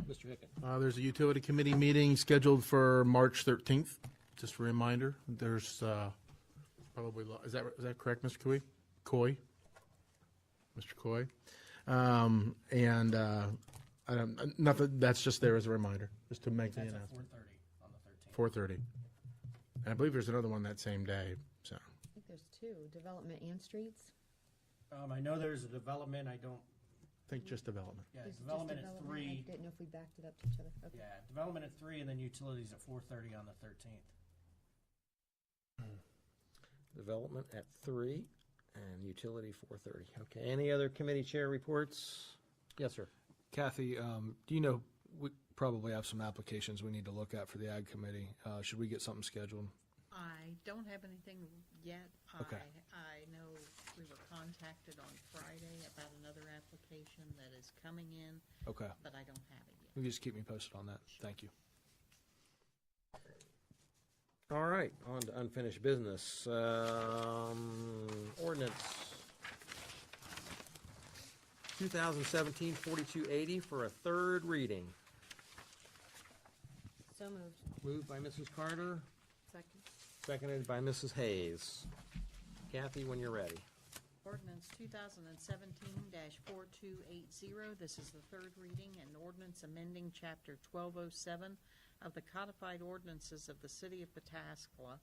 Mr. Hicken. There's a utility committee meeting scheduled for March 13th. Just a reminder. There's probably is that correct, Mr. Coy? Mr. Coy. I don't, nothing. That's just there as a reminder, just to make the announcement. 4:30 on the 13th. 4:30. And I believe there's another one that same day. So. I think there's two, development and streets. I know there's a development. I don't think just development. Yeah, There's just development at development. 3. I didn't know if we backed it up to each other. Okay. Yeah, development at 3, and then utilities at 4:30 on the 13th. Development at 3 and utility 4:30. Okay. Any other committee chair reports? Yes, sir. Kathy, do you know, we probably have some applications we need to look at for the Ag Committee. Should we get something scheduled? I don't have anything yet. Okay. I know We were contacted on Friday about another application that is coming in, Okay. but I don't have it yet. You just keep me posted on that. Thank you. All right, on to unfinished business. Ordinance 2017-4280 for a third reading. So moved. Moved by Mrs. Carter, Second. seconded by Mrs. Hayes. Kathy, when you're ready. Ordinance 2017-4280. This is the third reading, and ordinance amending Chapter 1207 of the codified ordinances of the City of Pataskala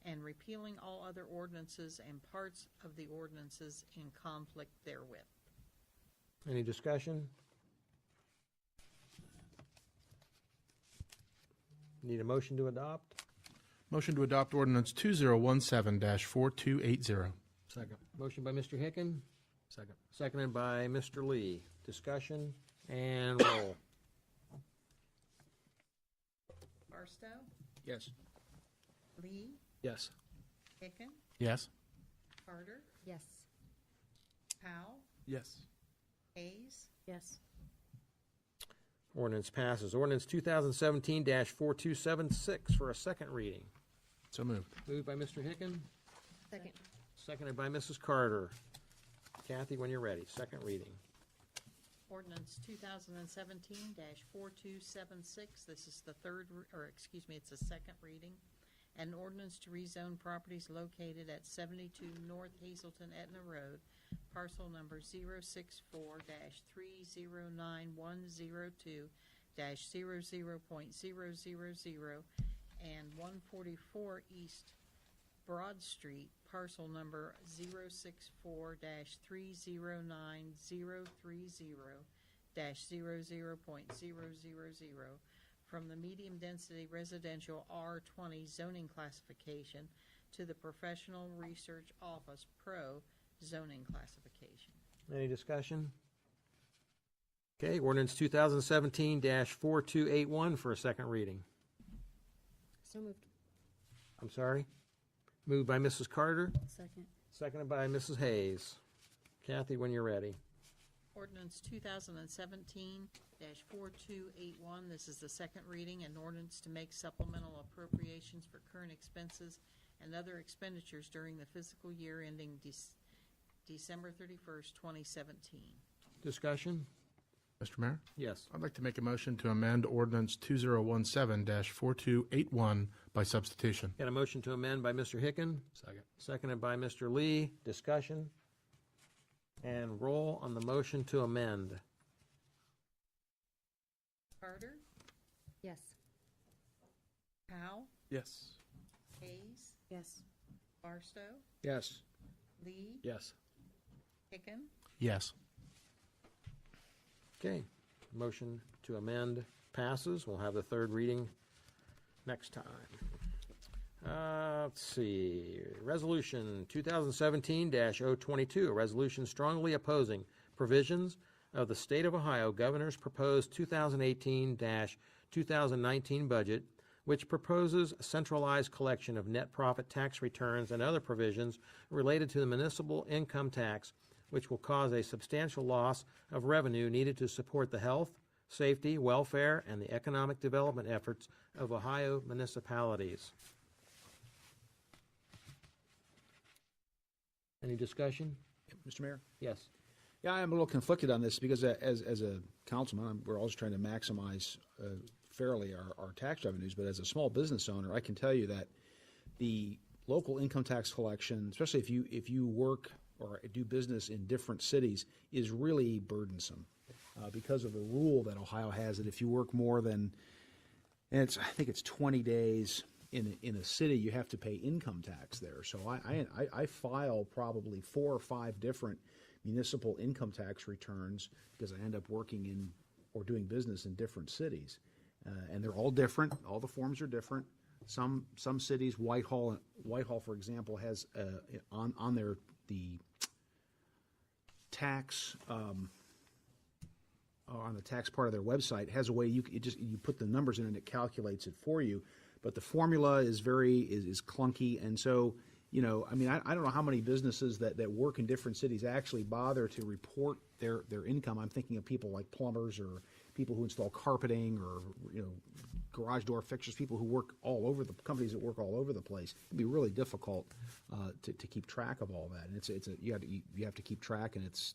and repealing all other ordinances and parts of the ordinances in conflict therewith. Any discussion? Need a motion to adopt? Motion to adopt ordinance 2017-4280. Second. Motion by Mr. Hicken, Second. seconded by Mr. Lee. Discussion and roll. Barstow, Yes. Lee, Yes. Hicken, Yes. Carter, Yes. Powell, Yes. Hayes, Yes. Ordinance passes. Ordinance 2017-4276 for a second reading. So moved. Moved by Mr. Hicken, Second. seconded by Mrs. Carter. Kathy, when you're ready, second reading. Ordinance 2017-4276. This is the it's the second reading. An ordinance to rezone properties located at 72 North Hazelton Etna Road, parcel number 064-309-102-00.000 and 144 East Broad Street, parcel number 064-309-030-00.000 from the medium-density residential R20 zoning classification to the Professional Research Office Pro zoning classification. Any discussion? Okay, ordinance 2017-4281 for a second reading. So moved. I'm sorry? Moved by Mrs. Carter, Second. seconded by Mrs. Hayes. Kathy, when you're ready. Ordinance 2017-4281. This is the second reading, an ordinance to make supplemental appropriations for current expenses and other expenditures during the fiscal year ending December 31st, 2017. Discussion? Mr. Mayor? Yes. I'd like to make a motion to amend ordinance 2017-4281 by substitution. Got a motion to amend by Mr. Hicken, Second. seconded by Mr. Lee. Discussion? And roll on the motion to amend. Carter, Yes. Powell, Yes. Hayes, Yes. Barstow, Yes. Lee, Yes. Hicken, Yes. Okay, motion to amend passes. We'll have the third reading next time. Let's see, Resolution 2017-022, a resolution strongly opposing provisions of the State of Ohio Governor's proposed 2018-2019 budget, which proposes a centralized collection of net profit tax returns and other provisions related to the municipal income tax, which will cause a substantial loss of revenue needed to support the health, safety, welfare, and the economic development efforts of Ohio municipalities. Any discussion? Mr. Mayor? Yes. Yeah, I'm a little conflicted on this because as a councilman, we're always trying to maximize fairly our tax revenues. But as a small business owner, I can tell you that the local income tax collection, especially if you work or do business in different cities, is really burdensome because of the rule that Ohio has that if you work more than, and I think it's 20 days in a city, you have to pay income tax there. So I file probably 4 or 5 different municipal income tax returns because I end up working in or doing business in different cities, and they're all different. All the forms are different. Some cities, Whitehall, for example, has on their the tax on the tax part of their website has a way you put the numbers in and it calculates it for you. But the formula is clunky, and so you know, I mean, I don't know how many businesses that work in different cities actually bother to report their income. I'm thinking of people like plumbers or people who install carpeting or, you know, garage door fixtures, people who work all over the companies that work all over the place. It'd be really difficult to keep track of all that. And you have to keep track, and it's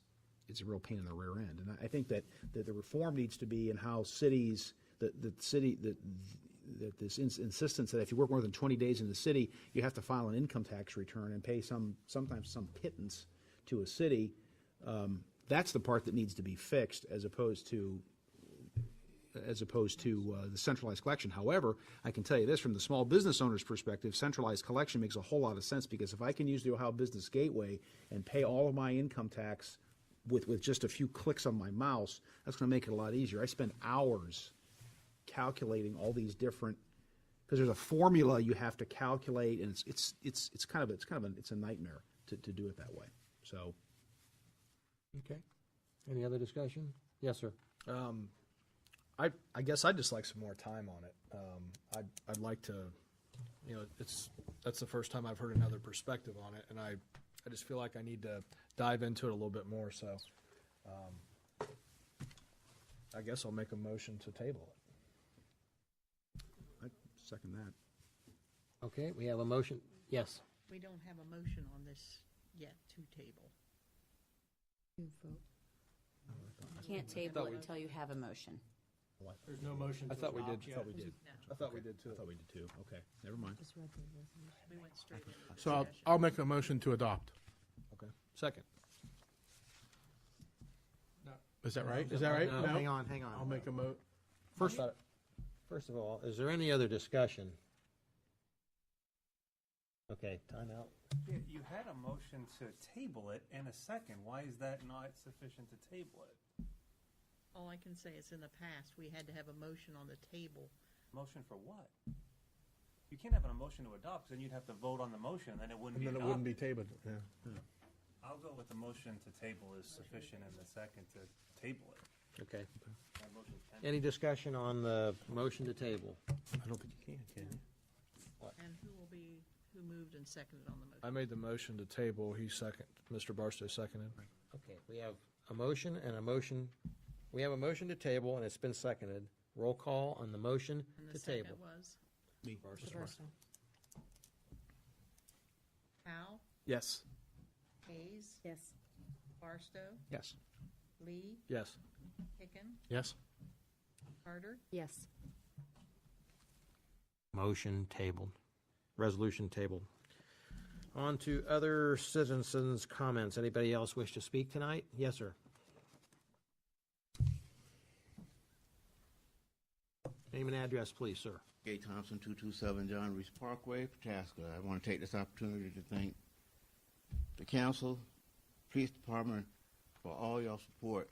a real pain in the rear end. And I think that the reform needs to be in how cities, that this insistence that if you work more than 20 days in the city, you have to file an income tax return and pay sometimes some pittance to a city. That's the part that needs to be fixed, as opposed to the centralized collection. However, I can tell you this, from the small business owner's perspective, centralized collection makes a whole lot of sense, because if I can use the Ohio Business Gateway and pay all of my income tax with just a few clicks on my mouse, that's going to make it a lot easier. I spend hours calculating all these different, because there's a formula you have to calculate, and it's a nightmare to do it that way. So, Okay. Any other discussion? Yes, sir. I guess I'd just like some more time on it. I'd like to, you know, that's the first time I've heard another perspective on it, and I just feel like I need to dive into it a little bit more. So, I guess I'll make a motion to table it. I second that. Okay, we have a motion. Yes. We don't have a motion on this yet to table. You vote. You can't table it until you have a motion. There's no motion. I thought we did. I thought we did. I thought we did too. I thought we did too. Okay, never mind. Just read the resolution. We went straight into So I'll make a motion to adopt. Okay. Second. Is that right? Is that right? No, hang on. I'll make a First of all, is there any other discussion? Okay, time out. Yeah, you had a motion to table it and a second. Why is that not sufficient to table it? All I can say is in the past, we had to have a motion on the table. Motion for what? You can't have a motion to adopt, 'cause then you'd have to vote on the motion, then it wouldn't be And then adopted. it wouldn't be tabled. Yeah. I'll go with the motion to table is sufficient and the second to table it. Okay. That motion's pending. Any discussion on the motion to table? I don't think you can you? And who moved and seconded on the motion? I made the motion to table. Mr. Barstow seconded. Okay, we have a motion and a motion. We have a motion to table, and it's been seconded. Roll call on the motion And to the table. second was Me. Barstow. Howe, Yes. Hayes, Yes. Barstow, Yes. Lee, Yes. Hicken, Yes. Carter. Yes. Motion tabled. Resolution tabled. On to other citizens' comments. Anybody else wish to speak tonight? Yes, sir. Name and address, please, sir. Gay Thompson, 227 John Reese Parkway, Pataska. I want to take this opportunity to thank the council, police department for all your support.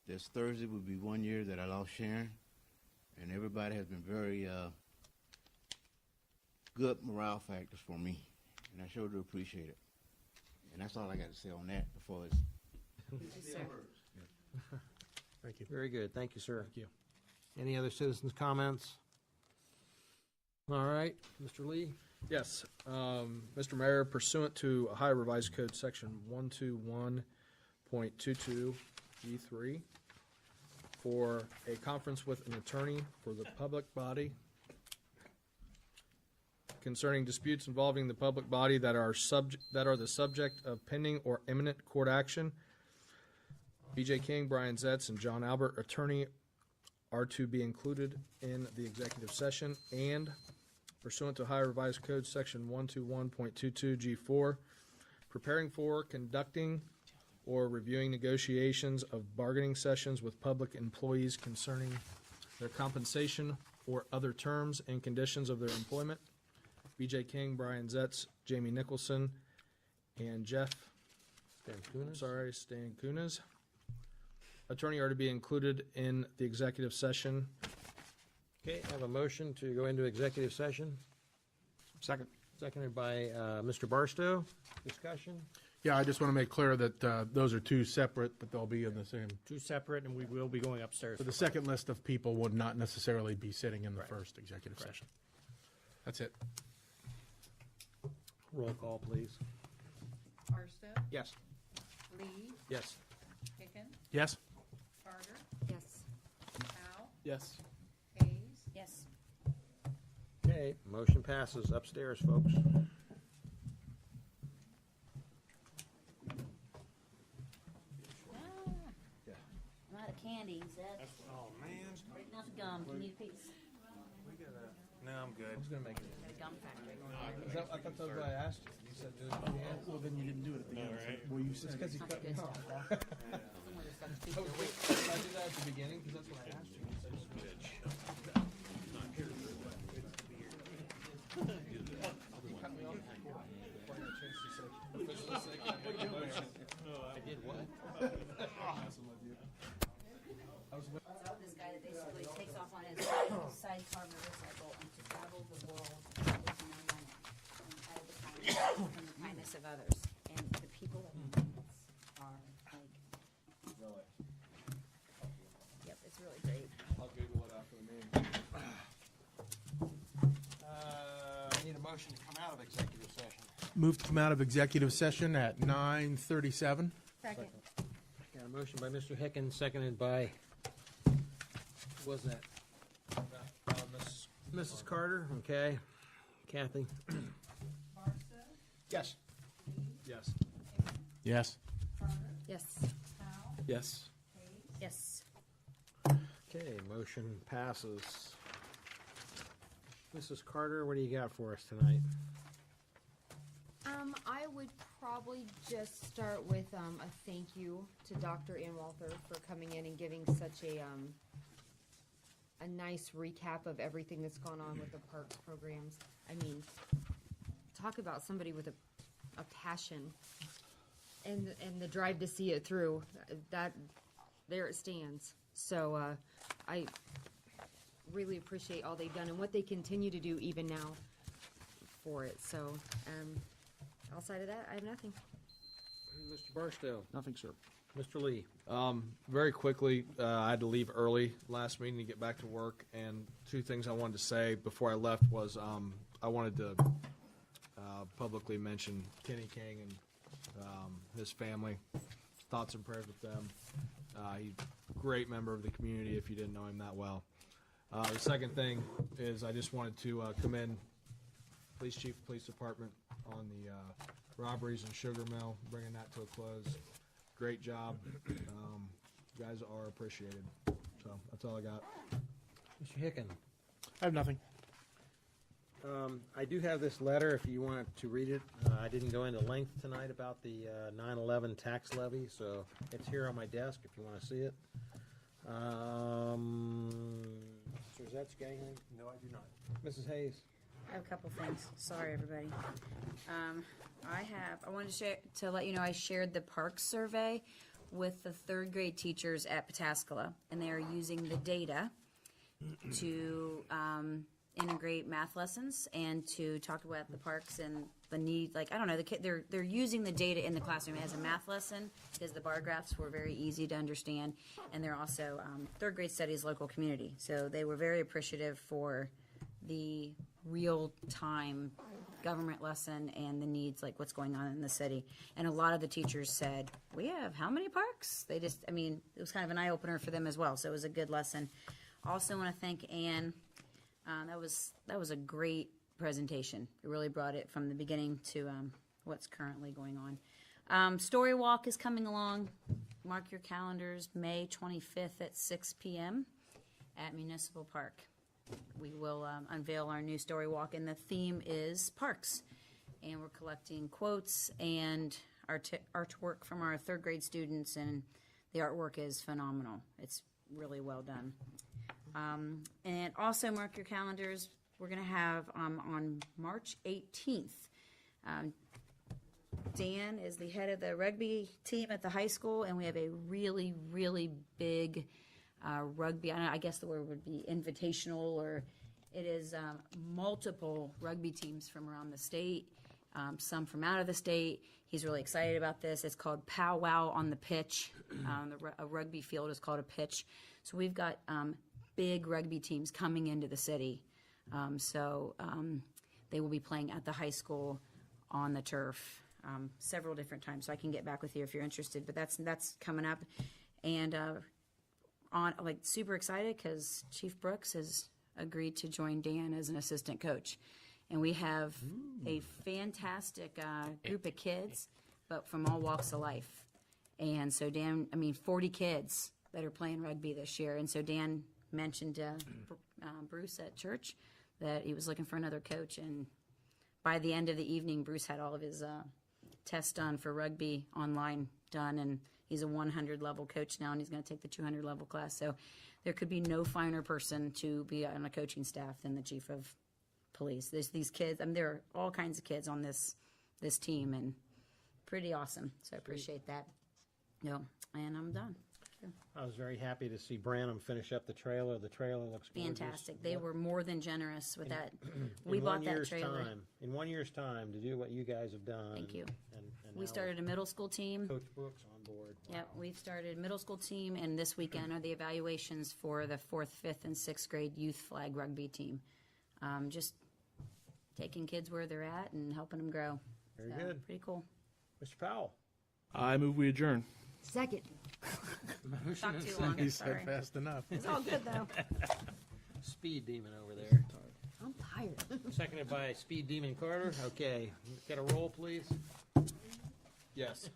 This Thursday will be 1 year that I lost Sharon, and everybody has been very good morale factors for me, and I sure do appreciate it. And that's all I got to say on that before it's... Thank you. Very good. Thank you, sir. Thank you. Any other citizens' comments? All right, Mr. Lee? Yes. Mr. Mayor, pursuant to Ohio Revised Code Section 121.22G3, for a conference with an attorney for the public body concerning disputes involving the public body that are the subject of pending or imminent court action, B.J. King, Brian Zetz, and John Albert, attorney, are to be included in the executive session, and pursuant to Ohio Revised Code Section 121.22G4, preparing for, conducting, or reviewing negotiations of bargaining sessions with public employees concerning their compensation or other terms and conditions of their employment. B.J. King, Brian Zetz, Jamie Nicholson, and Jeff Stankunas, attorney, are to be included in the executive session. Okay, I have a motion to go into executive session. Second. Seconded by Mr. Barstow. Discussion? Yeah, I just want to make clear that those are two separate, but they'll be in the same. Two separate, and we will be going upstairs. So the second list of people would not necessarily be sitting in the first executive session. That's it. Roll call, please. Barstow, Yes. Lee, Yes. Hicken, Yes. Carter, Yes. Powell, Yes. Hayes, Yes. Okay, motion passes. Upstairs, folks. I'm out of candy, Zed. Oh, man. Breaking out the gum. Do you need a piece? No, I'm good. I was gonna make it. Got a gum factory. I thought that was what I asked you. You said do it at the end. Well, then you didn't do it at the end. right. Well, you said It's because you cut me off. Someone just got to speak Oh, their wait, weight. did I do that at the beginning? Because that's what I asked you. You said switch. You cut me off before I got a chance to say, officially say, can I make a motion? I did what? Messing with you. I was with- So this guy that basically takes off on his sidecar motorcycle and to travel the world with no money and out of the kindness, from the kindness of others. And the people that he meets are like, Really? yep, it's really great. I'll Google it after the meeting. I need a motion to come out of executive session. Move to come out of executive session at 9:37. Second. Got a motion by Mr. Hicken, seconded by, who was that? Mrs. Carter, okay. Kathy? Barstow, Yes. Yes. Yes. Yes. Powell, Yes. Hayes, Yes. Okay, motion passes. Mrs. Carter, what do you got for us tonight? I would probably just start with a thank you to Dr. Ann Walther for coming in and giving such a nice recap of everything that's gone on with the parks programs. I mean, talk about somebody with a passion and the drive to see it through. That there it stands. So I really appreciate all they've done and what they continue to do even now for it. So outside of that, I have nothing. Mr. Barstow? Nothing, sir. Mr. Lee? Very quickly, I had to leave early last meeting to get back to work, and two things I wanted to say before I left was I wanted to publicly mention Kenny King and his family. Thoughts and prayers with them. He's a great member of the community if you didn't know him that well. The second thing is I just wanted to commend Police Chief, Police Department on the robberies in Sugar Mill, bringing that to a close. Great job. You guys are appreciated. So that's all I got. Mr. Hicken? I have nothing. I do have this letter if you want to read it. I didn't go into length tonight about the 9/11 tax levy, so it's here on my desk if you want to see it. Mr. Zetz, got anything? No, I do not. Mrs. Hayes? I have a couple things. Sorry, everybody. I wanted to let you know I shared the parks survey with the third grade teachers at Pataskala, and they are using the data to integrate math lessons and to talk about the parks and the need. Like, I don't know, the kid, they're using the data in the classroom as a math lesson because the bar graphs were very easy to understand, and they're also third grade studies local community. So they were very appreciative for the real-time government lesson and the needs, like what's going on in the city. And a lot of the teachers said, we have how many parks? They just, I mean, it was kind of an eye-opener for them as well, so it was a good lesson. Also want to thank Ann. That was a great presentation. It really brought it from the beginning to what's currently going on. Story Walk is coming along. Mark your calendars, May 25th at 6 p.m. at Municipal Park. We will unveil our new Story Walk, and the theme is parks. And we're collecting quotes and artwork from our third grade students, and the artwork is phenomenal. It's really well done. And also mark your calendars. We're going to have on March 18th, Dan is the head of the rugby team at the high school, and we have a really, really big rugby, I guess the word would be invitational, or it is multiple rugby teams from around the state, some from out of the state. He's really excited about this. It's called Pow Wow on the Pitch. A rugby field is called a pitch. So we've got big rugby teams coming into the city. So they will be playing at the high school on the turf several different times. So I can get back with you if you're interested. But that's coming up, and on like super excited because Chief Brooks has agreed to join Dan as an assistant coach, and we have a fantastic group of kids, but from all walks of life. And so Dan, 40 kids that are playing rugby this year. And so Dan mentioned Bruce at church that he was looking for another coach. And by the end of the evening, Bruce had all of his tests done for rugby online done. And he's a 100 level coach now, and he's going to take the 200 level class. So there could be no finer person to be on a coaching staff than the chief of police. There's these kids. There are all kinds of kids on this team, and pretty awesome. So I appreciate that. And I'm done. I was very happy to see Branham finish up the trailer. The trailer looks gorgeous. Fantastic. They were more than generous with that. We In bought 1 that year's trailer. in 1 year's time to do what you guys have done. Thank you. And We now started a middle school team. Coach Brooks on board. Yep, we've started a middle school team, and this weekend are the evaluations for the 4th, 5th, and 6th grade youth flag rugby team. Just taking kids where they're at and helping them grow. Very So, good. Pretty cool. Mr. Powell. I move we adjourn. Second. Talk too long. He Sorry. said fast enough. It's all good though. Speed Demon over there. I'm tired. Seconded by Speed Demon Carter. Okay, get a roll, please. Yes.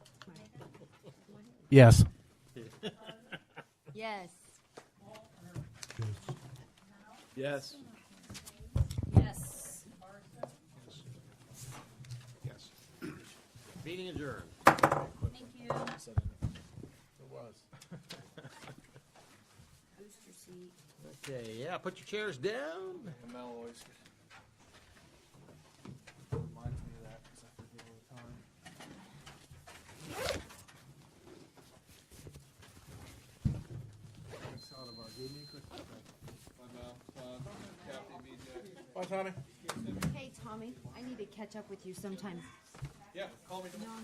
Yes. Yes. Yes. Yes. Yes. Meeting adjourned. Thank you. It was. Booster seat. Okay, yeah, put your chairs down. Mellow oysters. Reminds me of that because I forget all the time. Bye, Tommy. Hey, Tommy, I need to catch up with you sometime. Yeah, call me tomorrow.